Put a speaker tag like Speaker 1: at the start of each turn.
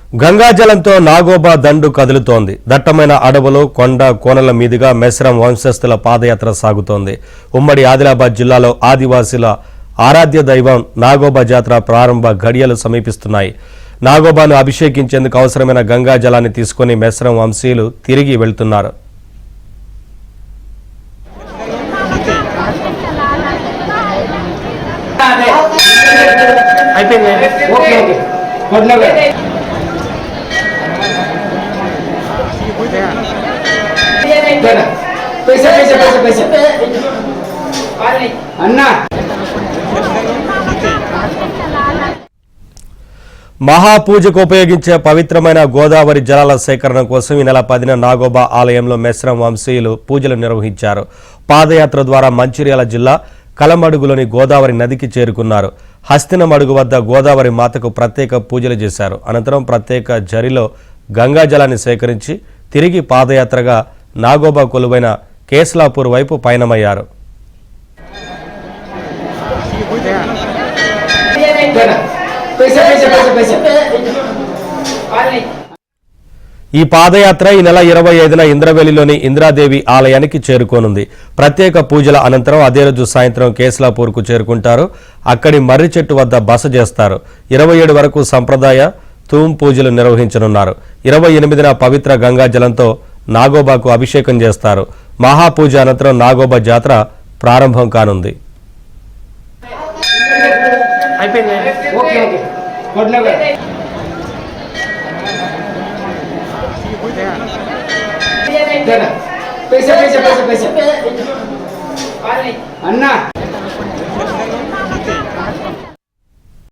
Speaker 1: గంగాజలంతో నాగోబా దండు కదులుతోంది. దట్టమైన అడవులు, కొండ కోనల మీదుగా మెస్రం వంశస్థుల పాదయాత్ర సాగుతోంది. ఉమ్మడి ఆదిలాబాద్ జిల్లాలో ఆదివాసీల ఆరాధ్య దైవం నాగోబా జాతర ప్రారంభ ఘడియలు సమీపిస్తున్నాయి. నాగోబాను అభిషేకించేందుకు అవసరమైన గంగా జలాన్ని తీసుకుని మెస్రం వంశీయులు తిరిగి వెళ్తున్నారు. మహాపూజకు ఉపయోగించే పవిత్రమైన గోదావరి జలాల సేకరణ కోసం ఈ నెల 10న నాగోబా ఆలయంలో మెస్రం వంశీయులు పూజలు నిర్వహించారు. పాదయాత్ర ద్వారా మంచిర్యాల జిల్లా కలమడుగులోని గోదావరి నదికి చేరుకున్నారు. హస్తినమడుగు వద్ద గోదావరి మాతకు ప్రత్యేక పూజలు చేశారు. అనంతరం ప్రత్యేక జరిలో గంగా జలాన్ని సేకరించి తిరిగి పాదయాత్రగా నాగోబా కొలువైన కేస్లాపూర్ వైపు పయనమయ్యారు. ఈ పాదయాత్ర ఈ నెల 25న ఇంద్రవెల్లిలోని ఇంద్రాదేవి ఆలయానికి చేరుకోనుంది. ప్రత్యేక పూజల అనంతరం అదే రోజు సాయంత్రం కేస్లాపూర్కు చేరుకుంటారు. అక్కడి మర్రి చెట్టు వద్ద బస చేస్తారు. 27 వరకు సంప్రదాయ తూమ్ పూజలు నిర్వహించనున్నారు. 28న పవిత్ర గంగా జలంతో నాగోబాకు అభిషేకం చేస్తారు. మహాపూజ అనంతరం నాగోబా జాతర ప్రారంభం కానుంది.
Speaker 2: पैसे